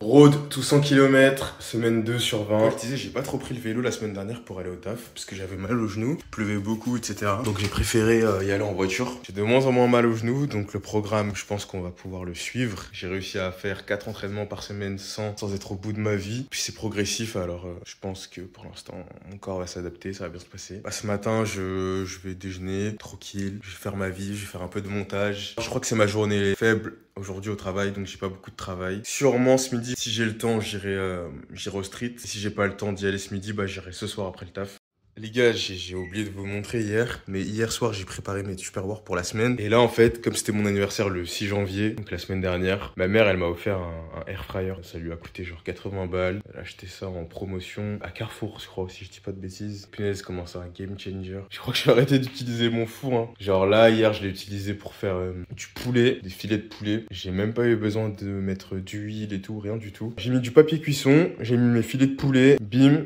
Road, tout 100 km, semaine 2 sur 20. Comme je disais, j'ai pas trop pris le vélo la semaine dernière pour aller au taf, parce que j'avais mal au genou, il pleuvait beaucoup, etc. Donc j'ai préféré y aller en voiture. J'ai de moins en moins mal au genou, donc le programme, je pense qu'on va pouvoir le suivre. J'ai réussi à faire 4 entraînements par semaine sans être au bout de ma vie. Puis c'est progressif, alors je pense que pour l'instant, mon corps va s'adapter, ça va bien se passer. Bah, ce matin, je vais déjeuner, tranquille, je vais faire ma vie, je vais faire un peu de montage. Je crois que c'est ma journée faible aujourd'hui au travail, donc j'ai pas beaucoup de travail. Sûrement ce midi, si j'ai le temps, j'irai au street. Si j'ai pas le temps d'y aller ce midi, bah j'irai ce soir après le taf. Les gars, j'ai oublié de vous montrer hier, mais hier soir, j'ai préparé mes Tupperware pour la semaine. Et là, en fait, comme c'était mon anniversaire le 6 janvier, donc la semaine dernière, ma mère, elle m'a offert un air fryer. Ça lui a coûté genre 80 balles. Elle a acheté ça en promotion à Carrefour, je crois, si je dis pas de bêtises. Punaise, comment ça, un game changer. Je crois que j'ai arrêté d'utiliser mon four, hein. Genre là, hier, je l'ai utilisé pour faire du poulet, des filets de poulet. J'ai même pas eu besoin de mettre d'huile et tout, rien du tout. J'ai mis du papier cuisson, j'ai mis mes filets de poulet, bim.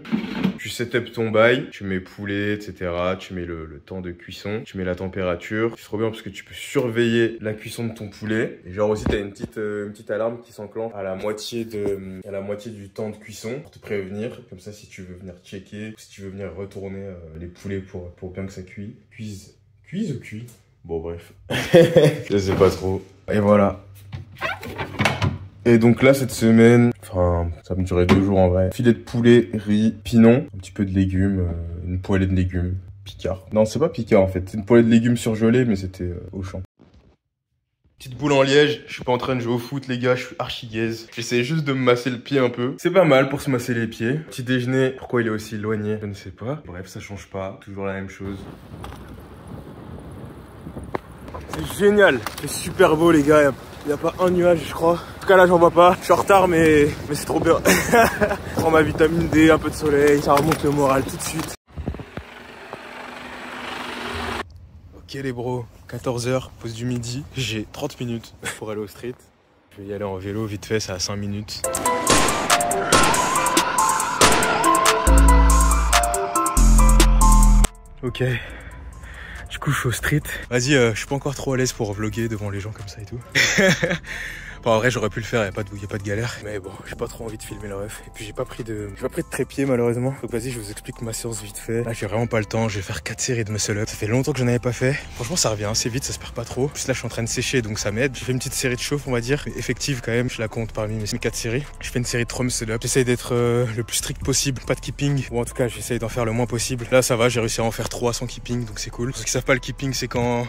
Tu setup ton bail, tu mets poulet, etc. Tu mets le temps de cuisson, tu mets la température. C'est trop bien parce que tu peux surveiller la cuisson de ton poulet. Et genre aussi, t'as une petite alarme qui s'enclenche à la moitié du temps de cuisson pour te prévenir. Comme ça, si tu veux venir checker, si tu veux venir retourner les poulets pour bien que ça cuise ou cuit. Bon, bref. Je sais pas trop. Et voilà. Et donc là, cette semaine, enfin, ça me durait 2 jours en vrai. Filet de poulet, riz, pinon, un petit peu de légumes, une poêlée de légumes, Picard. Non, c'est pas Picard en fait, c'est une poêlée de légumes surgelée, mais c'était au champ. Petite boule en liège, je suis pas en train de jouer au foot les gars, je suis archi gaze. J'essaie juste de me masser le pied un peu. C'est pas mal pour se masser les pieds. Petit déjeuner, pourquoi il est aussi éloigné, je ne sais pas. Bref, ça change pas, toujours la même chose. C'est génial, c'est super beau les gars. Il n'y a pas un nuage, je crois. En tout cas, là, j'en vois pas. Je suis en retard, mais c'est trop bien. Je prends ma vitamine D, un peu de soleil. Ça remonte le moral tout de suite. Ok, les bros. 14 h, pause du midi. J'ai 30 minutes pour aller au street. Je vais y aller en vélo vite fait, ça a 5 minutes. Ok. Du coup, je suis au street. Vas-y, je suis pas encore trop à l'aise pour vlogger devant les gens comme ça et tout. Bon, en vrai, j'aurais pu le faire, y a pas de galère. Mais bon, j'ai pas trop envie de filmer la ref. Et puis, j'ai pas pris de trépied, malheureusement. Donc, vas-y, je vous explique ma séance vite fait. Là, j'ai vraiment pas le temps. Je vais faire 4 séries de muscle up. Ça fait longtemps que j'en avais pas fait. Franchement, ça revient assez vite, ça se perd pas trop. En plus, là, je suis en train de sécher, donc ça m'aide. J'ai fait une petite série de chauffe, on va dire. Effective quand même, je la compte parmi mes 4 séries. Je fais une série de 3 muscle up. J'essaye d'être le plus strict possible. Pas de keeping. Ou en tout cas, j'essaye d'en faire le moins possible. Là, ça va, j'ai réussi à en faire 3 sans keeping, donc c'est cool. Pour ceux qui savent pas, le keeping, c'est quand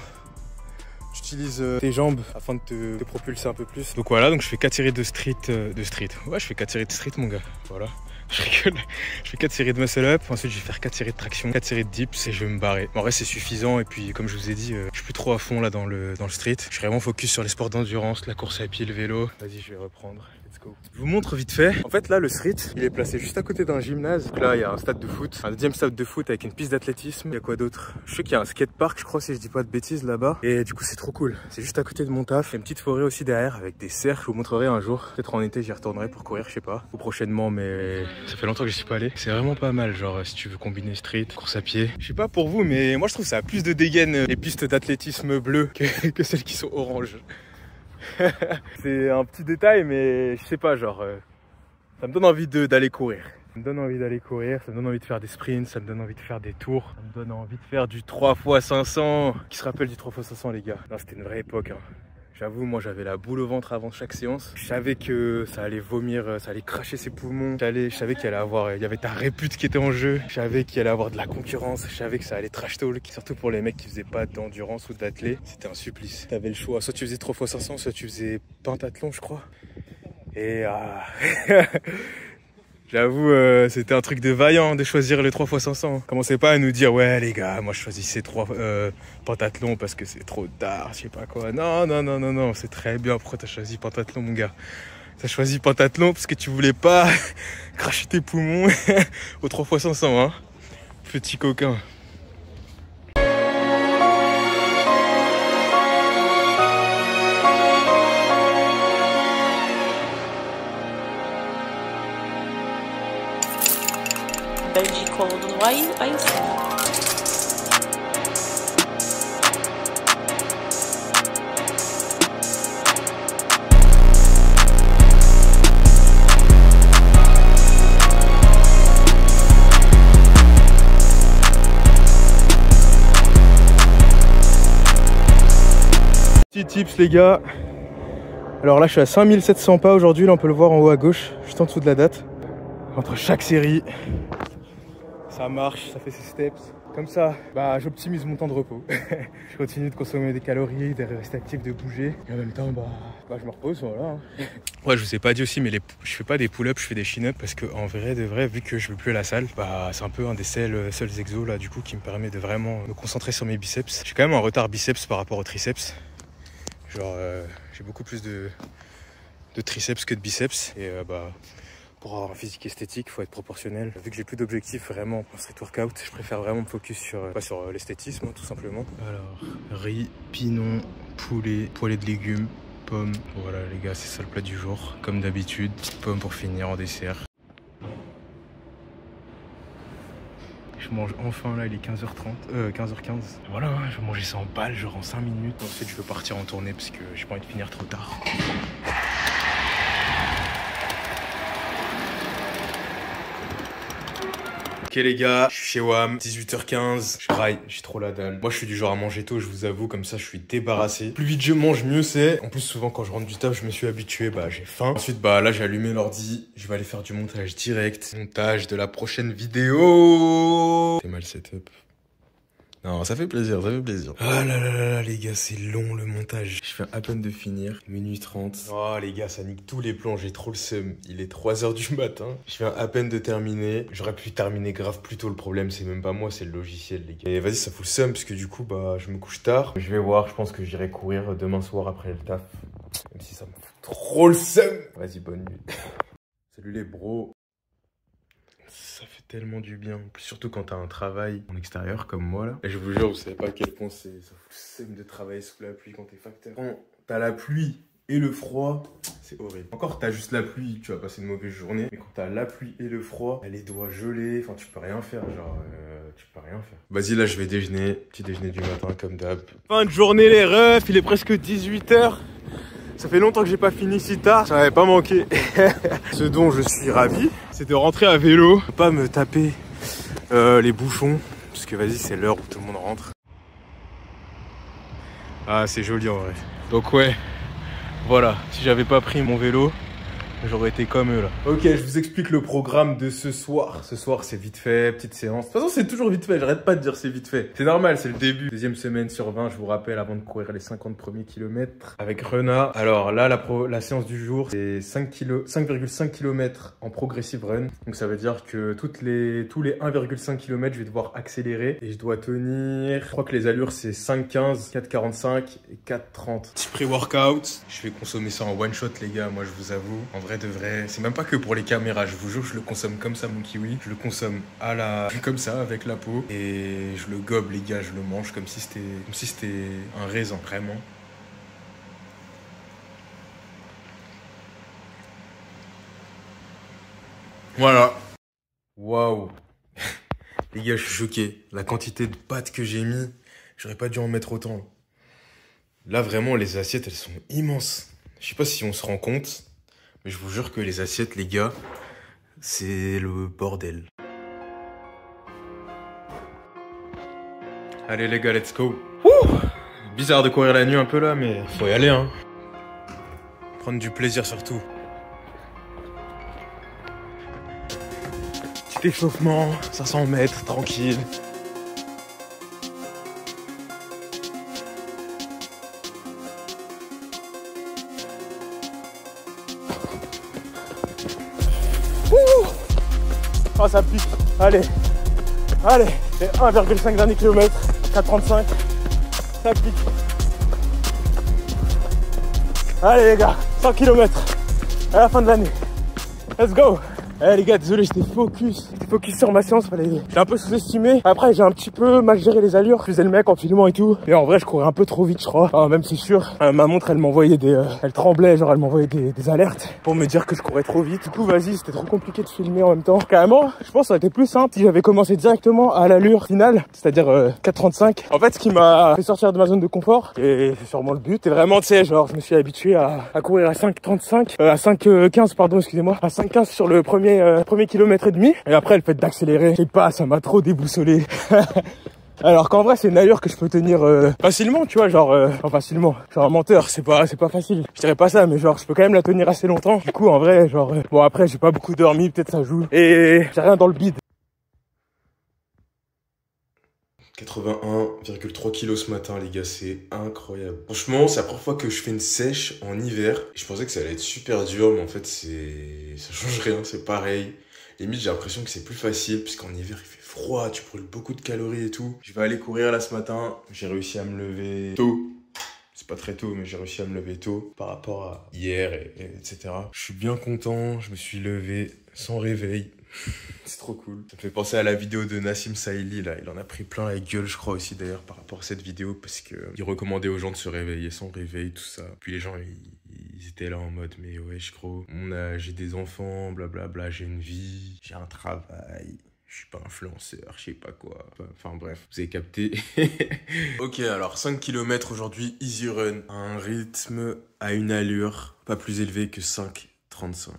tu utilises tes jambes afin de te propulser un peu plus. Donc voilà, donc je fais 4 séries de street. Ouais, je fais 4 séries de street, mon gars. Voilà. Je rigole. Je fais 4 séries de muscle up. Ensuite, je vais faire 4 séries de traction, 4 séries de dips et je vais me barrer. En vrai, c'est suffisant. Et puis, comme je vous ai dit, je suis plus trop à fond là dans le street. Je suis vraiment focus sur les sports d'endurance, la course à pied, le vélo. Vas-y, je vais reprendre. Let's go. Je vous montre vite fait. En fait, là, le street, il est placé juste à côté d'un gymnase. Donc là, il y a un stade de foot, un deuxième stade de foot avec une piste d'athlétisme. Il y a quoi d'autre? Je sais qu'il y a un skatepark, je crois, si je dis pas de bêtises là-bas. Et du coup, c'est trop cool. C'est juste à côté de mon taf. Il y a une petite forêt aussi derrière avec des cerfs. Je vous montrerai un jour. Peut-être en été, j'y retournerai pour courir, je sais pas. Ou prochainement, mais ça fait longtemps que je suis pas allé. C'est vraiment pas mal. Genre, si tu veux combiner street, course à pied. Je sais pas pour vous, mais moi, je trouve ça a plus de dégaine les pistes d'athlétisme bleues que celles qui sont oranges. C'est un petit détail, mais je sais pas, genre, ça me donne envie d'aller courir. Ça me donne envie d'aller courir, ça me donne envie de faire des sprints, ça me donne envie de faire des tours, ça me donne envie de faire du 3x500. Qui se rappelle du 3x500, les gars? Non, c'était une vraie époque, hein. J'avoue, moi j'avais la boule au ventre avant chaque séance. Je savais que ça allait vomir, ça allait cracher ses poumons. Je savais qu'il y avait ta répute qui était en jeu. Je savais qu'il allait avoir de la concurrence. Je savais que ça allait trash talk. Surtout pour les mecs qui faisaient pas d'endurance ou d'athlé. C'était un supplice. T'avais le choix. Soit tu faisais 3x500, soit tu faisais pentathlon, je crois. Et j'avoue, c'était un truc de vaillant de choisir le 3x500. Commencez pas à nous dire, ouais les gars, moi je choisissais 3 pentathlon parce que c'est trop tard, je sais pas quoi. Non, non, non, non, non, c'est très bien. Pourquoi t'as choisi pentathlon, mon gars? T'as choisi pentathlon parce que tu voulais pas cracher tes poumons au 3x500, hein. Petit coquin. Benji called. Why you saying? Petit tips les gars. Alors là je suis à 5700 pas aujourd'hui, là on peut le voir en haut à gauche, juste en dessous de la date. Entre chaque série, ça marche, ça fait ses steps. Comme ça, bah j'optimise mon temps de repos. Je continue de consommer des calories, de rester actif, de bouger. Et en même temps, bah je me repose, voilà. Ouais, je vous ai pas dit aussi, mais je fais pas des pull-ups, je fais des chin-ups parce que en vrai, de vrai, vu que je vais plus à la salle, bah c'est un peu un des seuls exos là, du coup, qui me permet de vraiment me concentrer sur mes biceps. J'ai quand même un retard biceps par rapport aux triceps. Genre, j'ai beaucoup plus de triceps que de biceps. Et bah, pour avoir un physique esthétique, il faut être proportionnel. Vu que j'ai plus d'objectifs vraiment en street workout, je préfère vraiment me focus sur l'esthétisme, tout simplement. Alors, riz, pinon, poulet, poêlée de légumes, pommes. Voilà les gars, c'est ça le plat du jour. Comme d'habitude, petite pomme pour finir en dessert. Je mange enfin là, il est 15h15. Voilà, hein, je vais manger ça en balle, genre en 5 minutes. Ensuite, je veux partir en tournée parce que j'ai pas envie de finir trop tard. Ok les gars, je suis chez WAM, 18h15, je raille, j'ai trop la dalle. Moi je suis du genre à manger tôt, je vous avoue, comme ça je suis débarrassé. Plus vite je mange, mieux c'est. En plus souvent quand je rentre du taf, je me suis habitué, bah j'ai faim. Ensuite bah là j'ai allumé l'ordi, je vais aller faire du montage direct. Montage de la prochaine vidéo. C'est mal setup. Non, ça fait plaisir, ça fait plaisir. Ah là là là, les gars, c'est long le montage. Je viens à peine de finir, minuit 30. Oh les gars, ça nique tous les plans, j'ai trop le seum. Il est 3h du matin. Je viens à peine de terminer. J'aurais pu terminer grave plus tôt, le problème c'est même pas moi, c'est le logiciel les gars. Et vas-y, ça fout le seum parce que du coup, bah je me couche tard. Je vais voir, je pense que j'irai courir demain soir après le taf. Même si ça me fout trop le seum. Vas-y, bonne nuit. Salut les bros. Ça fait tellement du bien, surtout quand t'as un travail en extérieur comme moi là. Et je vous jure, vous savez pas à quel point ça fout le seum de travailler sous la pluie quand t'es facteur. Quand t'as la pluie et le froid, c'est horrible. Encore t'as juste la pluie, tu vas passer une mauvaise journée. Mais quand t'as la pluie et le froid, les doigts gelés, enfin tu peux rien faire, genre tu peux rien faire. Vas-y là je vais déjeuner, petit déjeuner du matin comme d'hab. Fin de journée les refs, il est presque 18h. Ça fait longtemps que j'ai pas fini si tard, ça m'avait pas manqué. Ce dont je suis ravi, c'est de rentrer à vélo, pas me taper les bouchons, parce que vas-y c'est l'heure où tout le monde rentre. Ah c'est joli en vrai. Donc ouais, voilà, si j'avais pas pris mon vélo, j'aurais été comme eux là. Ok, je vous explique le programme de ce soir. Ce soir c'est vite fait, petite séance. De toute façon c'est toujours vite fait, j'arrête pas de dire c'est vite fait. C'est normal, c'est le début. Deuxième semaine sur 20, je vous rappelle, avant de courir les 50 premiers kilomètres avec Rena. Alors là, la séance du jour, c'est 5,5 km en progressive run. Donc ça veut dire que tous les 1,5 km, je vais devoir accélérer. Et je dois tenir, je crois que les allures c'est 5,15, 4,45 et 4,30. Petit pré-workout. Je vais consommer ça en one shot les gars, moi je vous avoue. En vrai de vrai, c'est même pas que pour les caméras, je vous jure, je le consomme comme ça mon kiwi. Je le consomme comme ça avec la peau et je le gobe les gars, je le mange comme si c'était un raisin vraiment. Voilà. Waouh. Les gars, je suis choqué. La quantité de pâtes que j'ai mis, j'aurais pas dû en mettre autant. Là vraiment, les assiettes, elles sont immenses. Je sais pas si on se rend compte. Mais je vous jure que les assiettes, les gars, c'est le bordel. Allez les gars, let's go. Ouh, bizarre de courir la nuit un peu là, mais faut y aller hein. Prendre du plaisir surtout. Petit échauffement, 500 mètres, tranquille. Oh ça pique, allez, c'est 1,5 dernier kilomètre, 4,35, ça pique. Allez les gars, 100 km à la fin de l'année, let's go. Eh les gars, désolé, j'étais focus sur ma séance, j'ai un peu sous-estimé. Après, j'ai un petit peu mal géré les allures, je faisais le mec en filmant et tout. Et en vrai, je courais un peu trop vite, je crois. Ah, même c'est sûr, ma montre, elle m'envoyait elle tremblait, genre elle m'envoyait des alertes pour me dire que je courais trop vite. Du coup, vas-y, c'était trop compliqué de filmer en même temps. Carrément, je pense que ça aurait été plus simple si j'avais commencé directement à l'allure finale, c'est-à-dire 4,35. En fait, ce qui m'a fait sortir de ma zone de confort, et c'est sûrement le but, c'est vraiment, tu sais, genre, je me suis habitué à courir à 5,35, à 5,15, pardon, excusez-moi, à 5,15 sur le premier kilomètre et demi. Et après, le fait d'accélérer, je sais pas, ça m'a trop déboussolé. Alors qu'en vrai, c'est une allure que je peux tenir facilement, tu vois, genre, enfin facilement. Genre un menteur, c'est pas facile. Je dirais pas ça, mais genre, je peux quand même la tenir assez longtemps. Du coup, en vrai, genre, bon après, j'ai pas beaucoup dormi, peut-être ça joue. Et j'ai rien dans le bide. 81,3 kg ce matin, les gars, c'est incroyable. Franchement, c'est la première fois que je fais une sèche en hiver. Et je pensais que ça allait être super dur, mais en fait, ça change rien, c'est pareil. Limite, j'ai l'impression que c'est plus facile, puisqu'en hiver, il fait froid, tu brûles beaucoup de calories et tout. Je vais aller courir là ce matin. J'ai réussi à me lever tôt. C'est pas très tôt, mais j'ai réussi à me lever tôt par rapport à hier, etc. Je suis bien content, je me suis levé sans réveil. C'est trop cool. Ça me fait penser à la vidéo de Nassim Saïli, là. Il en a pris plein la gueule, je crois aussi, d'ailleurs, par rapport à cette vidéo, parce que il recommandait aux gens de se réveiller sans réveil, tout ça. Puis les gens, ils étaient là en mode, mais ouais, je crois, j'ai des enfants, blablabla, j'ai une vie, j'ai un travail. Je suis pas influenceur, je sais pas quoi. Enfin bref, vous avez capté. Ok, alors 5 km aujourd'hui, easy run. À un rythme, à une allure pas plus élevée que 5,35.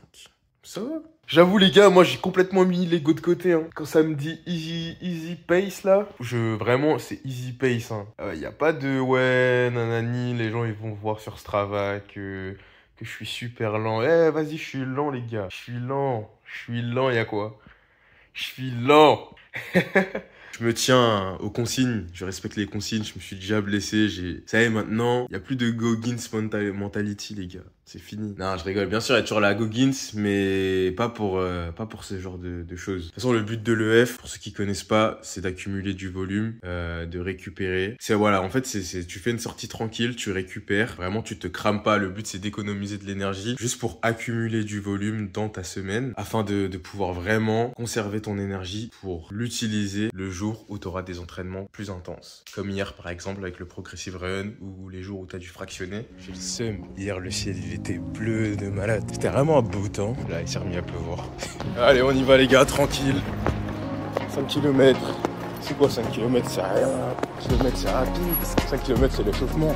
Ça va. J'avoue les gars, moi j'ai complètement mis l'ego de côté. Hein. Quand ça me dit easy pace là, vraiment c'est easy pace. Hein. Y a pas de ouais, nanani, les gens ils vont voir sur Strava que je suis super lent. Eh vas-y, je suis lent les gars. Je suis lent, y a quoi? Je suis lent. Je me tiens aux consignes, je respecte les consignes, je me suis déjà blessé, ça y est maintenant, il n'y a plus de Goggins mentality les gars, c'est fini. Non, je rigole, bien sûr il y a toujours la Goggins, mais pas pour ce genre de choses. De toute façon le but de l'EF, pour ceux qui connaissent pas, c'est d'accumuler du volume, de récupérer. En fait tu fais une sortie tranquille, tu récupères, vraiment tu te crames pas, le but c'est d'économiser de l'énergie, juste pour accumuler du volume dans ta semaine, afin de pouvoir vraiment conserver ton énergie pour l'utiliser le jour où tu auras des entraînements plus intenses. Comme hier par exemple avec le Progressive Run ou les jours où tu as dû fractionner. J'ai le seum. Hier le ciel il était bleu de malade. C'était vraiment un beau temps. Là il s'est remis à pleuvoir. Allez on y va les gars, tranquille. 5 km. C'est quoi 5 km? C'est rien. 5 km c'est rapide. 5 km c'est l'échauffement.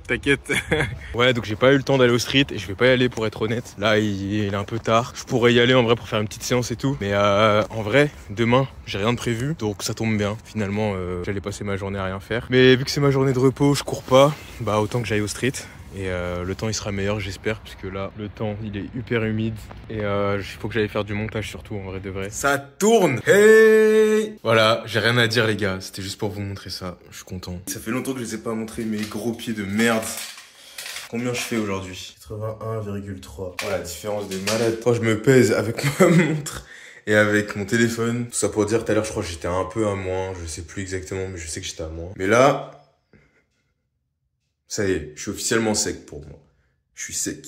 T'inquiète. Ouais, donc j'ai pas eu le temps d'aller au street et je vais pas y aller pour être honnête. Là, il est un peu tard. Je pourrais y aller en vrai pour faire une petite séance et tout. Mais en vrai, demain, j'ai rien de prévu. Donc ça tombe bien. Finalement, j'allais passer ma journée à rien faire. Mais vu que c'est ma journée de repos, je cours pas. Bah autant que j'aille au street. Et le temps il sera meilleur j'espère, puisque là le temps il est hyper humide. Et il faut que j'aille faire du montage surtout en vrai de vrai. Ça tourne. Hey. Voilà, j'ai rien à dire les gars, c'était juste pour vous montrer ça, je suis content. Ça fait longtemps que je les ai pas montré mes gros pieds de merde. Combien je fais aujourd'hui? 81,3. Oh la différence des malades. Quand je me pèse avec ma montre et avec mon téléphone, tout ça pour dire tout à l'heure je crois que j'étais un peu à moins, je sais plus exactement mais je sais que j'étais à moins. Mais là... Ça y est, je suis officiellement sec pour moi. Je suis sec.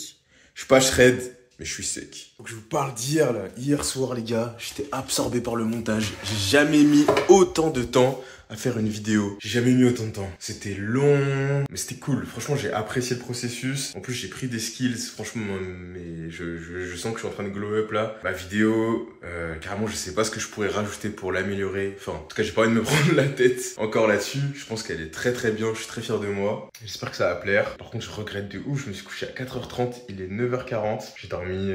Je suis pas shred, mais je suis sec. Donc je vous parle d'hier là. Hier soir les gars, j'étais absorbé par le montage. J'ai jamais mis autant de temps à faire une vidéo. J'ai jamais mis autant de temps. C'était long, mais c'était cool. Franchement, j'ai apprécié le processus. En plus, j'ai pris des skills. Franchement, mais je sens que je suis en train de glow up là. Ma vidéo, carrément, je sais pas ce que je pourrais rajouter pour l'améliorer. Enfin, en tout cas, j'ai pas envie de me prendre la tête encore là-dessus. Je pense qu'elle est très très bien. Je suis très fier de moi. J'espère que ça va plaire. Par contre, je regrette de ouf. Je me suis couché à 4h30. Il est 9h40. J'ai dormi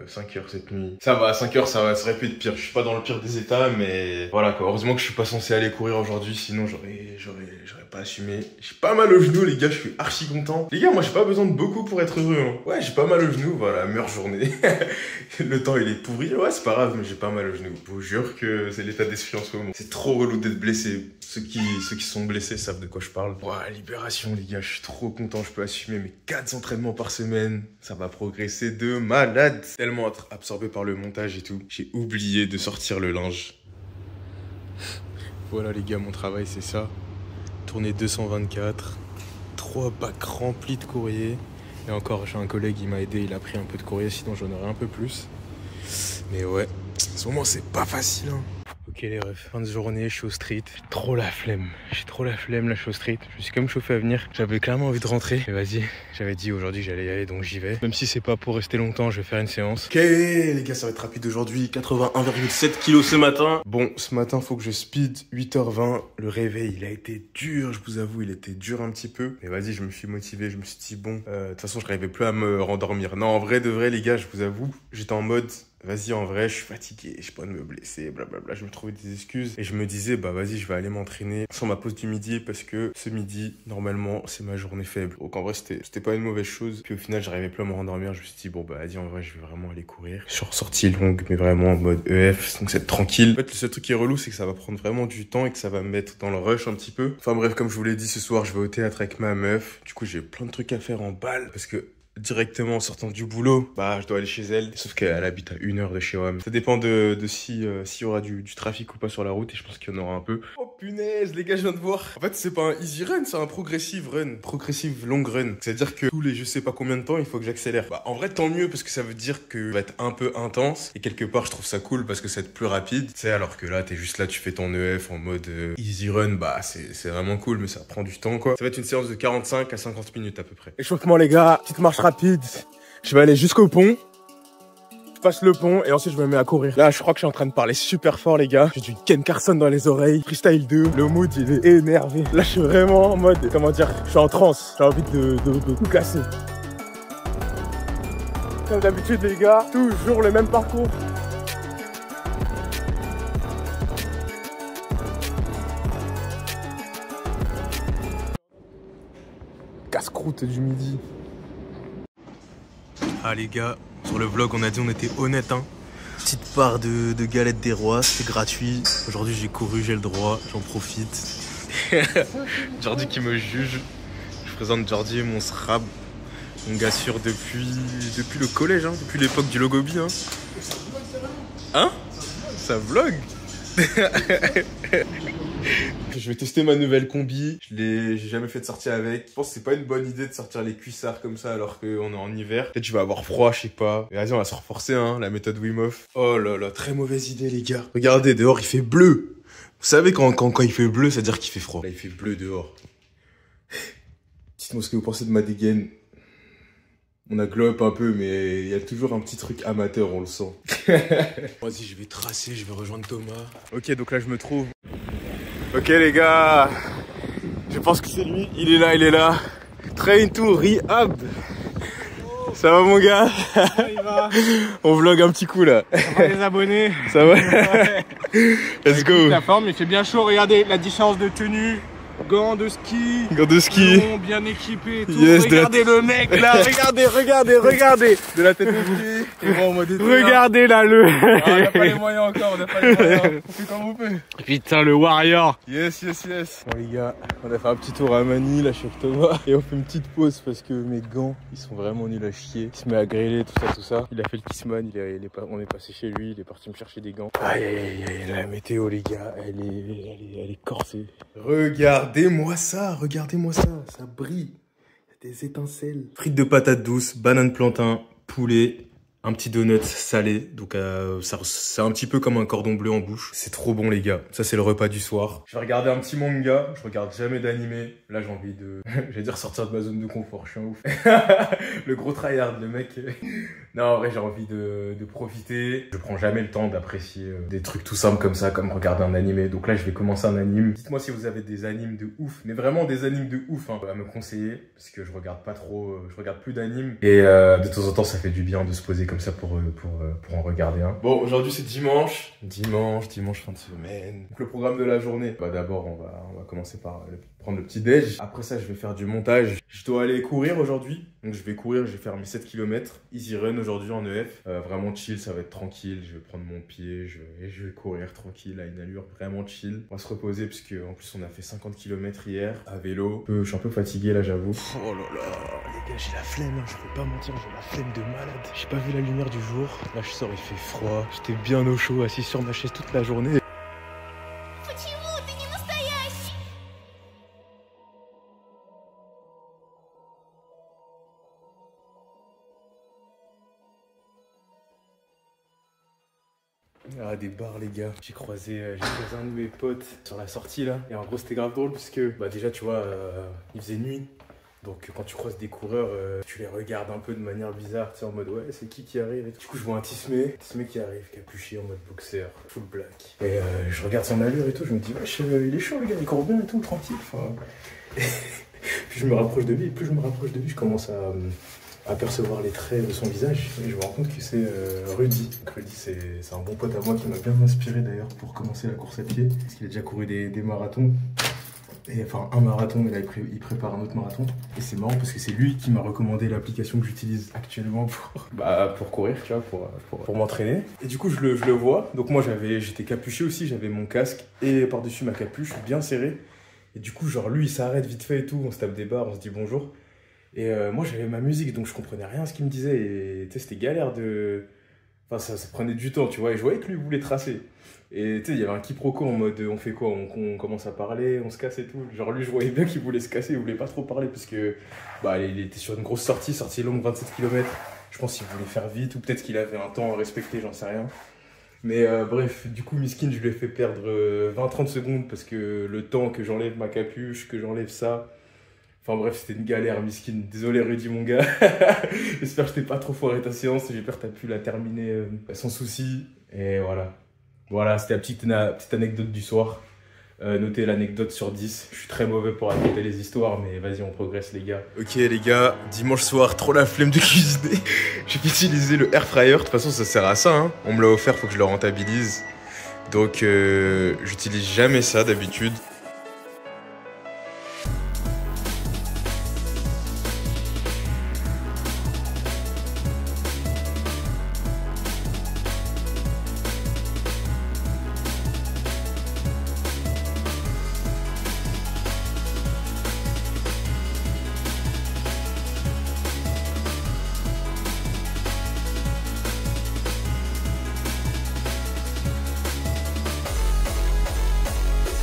5 heures cette nuit. Ça va, 5 heures, ça aurait pu être pire. Je suis pas dans le pire des états, mais voilà quoi. Heureusement que je suis pas censé aller courir aujourd'hui, sinon j'aurais pas assumé. J'ai pas mal au genou les gars, je suis archi content. Les gars, moi j'ai pas besoin de beaucoup pour être heureux. Hein. Ouais, j'ai pas mal au genou, voilà, meilleure journée. Le temps il est pourri, ouais c'est pas grave, mais j'ai pas mal au genou. Je vous jure que c'est l'état d'esprit en ce moment. C'est trop relou d'être blessé. Ceux qui sont blessés savent de quoi je parle. Ouais, libération les gars, je suis trop content, je peux assumer mes 4 entraînements par semaine. Ça va progresser de malade. Tellement être absorbé par le montage et tout. J'ai oublié de sortir le linge. Voilà les gars, mon travail c'est ça. Tournée 224, 3 bacs remplis de courrier. Et encore, j'ai un collègue, il m'a aidé, il a pris un peu de courrier, sinon j'en aurais un peu plus. Mais ouais, en ce moment c'est pas facile. Hein. Ok, Ok les refs, fin de journée, je suis au street. J'ai trop la flemme. Là, je suis au street. Je me suis quand même chauffé à venir. J'avais clairement envie de rentrer. Mais vas-y, j'avais dit aujourd'hui que j'allais y aller, donc j'y vais. Même si c'est pas pour rester longtemps, je vais faire une séance. Ok les gars, ça va être rapide aujourd'hui. 81,7 kilos ce matin. Bon, ce matin, faut que je speed. 8h20. Le réveil, il a été dur, je vous avoue, il était dur un petit peu. Mais vas-y, je me suis motivé. Je me suis dit, bon, de toute façon, je n'arrivais plus à me rendormir. Non, en vrai, de vrai, les gars, je vous avoue, j'étais en mode... Vas-y, en vrai, je suis fatigué, j'ai pas de me blesser, blablabla. Je me trouvais des excuses et je me disais, bah vas-y, je vais aller m'entraîner sur ma pause du midi parce que ce midi, normalement, c'est ma journée faible. Donc en vrai, c'était pas une mauvaise chose. Puis au final, j'arrivais plus à me rendormir. Je me suis dit, bon, bah vas-y, en vrai, je vais vraiment aller courir. Je suis ressorti longue, mais vraiment en mode EF, donc c'est tranquille. En fait, le seul truc qui est relou, c'est que ça va prendre vraiment du temps et que ça va me mettre dans le rush un petit peu. Enfin bref, comme je vous l'ai dit, ce soir, je vais au théâtre avec ma meuf. Du coup, j'ai plein de trucs à faire en balle parce que directement en sortant du boulot, bah je dois aller chez elle, sauf qu'elle habite à 1 heure de chez WAM. Ça dépend de si s'il y aura du trafic ou pas sur la route, et je pense qu'il y en aura un peu. Oh punaise, les gars, je viens de voir. En fait, c'est pas un easy run, c'est un progressive run, progressive long run. C'est-à-dire que tous les je sais pas combien de temps, il faut que j'accélère. Bah en vrai, tant mieux, parce que ça veut dire que ça va être un peu intense, et quelque part, je trouve ça cool parce que ça va être plus rapide. Tu sais, alors que là, t'es juste là, tu fais ton EF en mode easy run, bah c'est vraiment cool, mais ça prend du temps, quoi. Ça va être une séance de 45 à 50 minutes à peu près. Échauffement les gars, petite marche rapide. Je vais aller jusqu'au pont. Je passe le pont et ensuite je me mets à courir. Là, je crois que je suis en train de parler super fort les gars. J'ai du Ken Carson dans les oreilles. Freestyle 2. Le mood il est énervé. Là, je suis vraiment en mode, comment dire, je suis en transe. J'ai envie de tout casser. Comme d'habitude les gars, toujours le même parcours. Casse-croûte du midi. Ah les gars, sur le vlog on a dit on était honnête hein. Petite part de galettes des rois, c'était gratuit. Aujourd'hui j'ai couru, j'ai le droit, j'en profite. Jordi qui me juge. Je présente Jordi, mon SRAB, mon gars sûr depuis le collège, hein, depuis l'époque du Logobi. Hein, hein, ça vlog. Je vais tester ma nouvelle combi. J'ai jamais fait de sortie avec. Je pense que c'est pas une bonne idée de sortir les cuissards comme ça alors qu'on est en hiver. Peut-être je vais avoir froid, je sais pas. Mais vas-y, on va se reforcer, hein, la méthode Wim Hof. Oh là là, très mauvaise idée, les gars. Regardez, dehors, il fait bleu. Vous savez, quand il fait bleu, ça veut dire qu'il fait froid. Là, il fait bleu dehors. Dites-moi ce que vous pensez de ma dégaine. On a glow up un peu, mais il y a toujours un petit truc amateur, on le sent. Vas-y, je vais tracer, je vais rejoindre Thomas. Ok, donc là, je me trouve. Ok les gars, je pense que c'est lui, il est là. Train to Rehab. Ça va mon gars? Il va. On vlog un petit coup là. Ça va les abonnés? Ça va? Let's go. La forme, il fait bien chaud, regardez la différence de tenue. Gants de ski. Gants de ski. Longs, bien équipés et tout. Yes, regardez le mec là, regardez. De la tête aux pieds. Et moi en mode Regardez là le... Ah, on n'a pas les moyens encore, on n'a pas les moyens. On fait comme on peut. Putain le warrior. Yes. Bon les gars, on a fait un petit tour à Manille, là je suis avec Thomas. Et on fait une petite pause parce que mes gants, ils sont vraiment nuls à chier. Il se met à griller, tout ça. Il a fait le Kissman, on est passé chez lui, il est parti me chercher des gants. Aïe, la météo les gars, elle est corsée. Regardez-moi ça, ça brille. Il y a des étincelles. Frites de patates douces, banane plantain, poulet, un petit donut salé. Donc c'est un petit peu comme un cordon bleu en bouche. C'est trop bon les gars. Ça c'est le repas du soir. Je vais regarder un petit manga. Je regarde jamais d'animé. Là j'ai envie de... J'allais dire sortir de ma zone de confort. Je suis un ouf. Le gros tryhard, le mec. Non, en vrai, j'ai envie de profiter. Je prends jamais le temps d'apprécier des trucs tout simples comme ça, comme regarder un animé. Donc là, je vais commencer un anime. Dites-moi si vous avez des animes de ouf, mais vraiment des animes de ouf, hein, à me conseiller, parce que je regarde pas trop, je regarde plus d'animes. Et de temps en temps, ça fait du bien de se poser comme ça pour en regarder un. Bon, aujourd'hui, c'est dimanche. Dimanche, fin de semaine. Donc le programme de la journée. Bah d'abord, on va commencer par prendre le petit déj. Après ça, je vais faire du montage. Je dois aller courir aujourd'hui. Donc je vais courir, je vais faire mes 7 km. Easy run aujourd'hui en EF. Vraiment chill, ça va être tranquille. Je vais prendre mon pied, je vais courir tranquille à une allure vraiment chill. On va se reposer parce que en plus on a fait 50 km hier à vélo. Je suis un peu fatigué là, j'avoue. Oh là là, les gars, j'ai la flemme, hein, je peux pas mentir, j'ai la flemme de malade. J'ai pas vu la lumière du jour. Là je sors, il fait froid. J'étais bien au chaud, assis sur ma chaise toute la journée. Ah, des bars, les gars. J'ai croisé un de mes potes sur la sortie là. Et en gros, c'était grave drôle puisque, bah, déjà, tu vois, il faisait nuit. Donc, quand tu croises des coureurs, tu les regardes un peu de manière bizarre, tu sais, en mode ouais, c'est qui arrive et tout. Du coup, je vois un Tismé qui arrive, capuché en mode boxer, full black. Et je regarde son allure et tout, je me dis, wesh, il est chaud, le gars, il court bien et tout, tranquille. Enfin, puis je me rapproche de lui, et plus je me rapproche de lui, je commence à apercevoir les traits de son visage et je me rends compte que c'est Rudy. Donc Rudy, c'est un bon pote à moi qui m'a bien inspiré d'ailleurs pour commencer la course à pied, parce qu'il a déjà couru des marathons. Et enfin un marathon, et là il prépare un autre marathon. Et c'est marrant parce que c'est lui qui m'a recommandé l'application que j'utilise actuellement pour courir, tu vois, pour m'entraîner. Et du coup je le vois, donc moi j'étais capuché aussi, j'avais mon casque et par-dessus ma capuche bien serré. Et du coup genre lui il s'arrête vite fait et tout, on se tape des barres, on se dit bonjour. Et moi j'avais ma musique donc je comprenais rien à ce qu'il me disait et tu sais c'était galère de... Enfin ça prenait du temps, tu vois, et je voyais que lui voulait tracer. Et tu sais il y avait un quiproquo en mode on fait quoi, on commence à parler, on se casse et tout. Genre lui je voyais bien qu'il voulait se casser, il voulait pas trop parler parce que bah il était sur une grosse sortie longue 27 km. Je pense qu'il voulait faire vite ou peut-être qu'il avait un temps à respecter, j'en sais rien. Mais bref, du coup Miskin je lui ai fait perdre 20-30 secondes parce que le temps que j'enlève ma capuche, que j'enlève ça... Enfin bref, c'était une galère, Miskin. Désolé Rudy, mon gars. J'espère que je t'ai pas trop foiré ta séance. J'espère que t'as pu la terminer sans souci. Et voilà. Voilà, c'était la petite anecdote du soir. Notez l'anecdote sur 10. Je suis très mauvais pour raconter les histoires, mais vas-y, on progresse, les gars. Ok, les gars, dimanche soir, trop la flemme de cuisiner. J'ai utilisé le air fryer. De toute façon, ça sert à ça, hein. On me l'a offert, faut que je le rentabilise. Donc, j'utilise jamais ça d'habitude.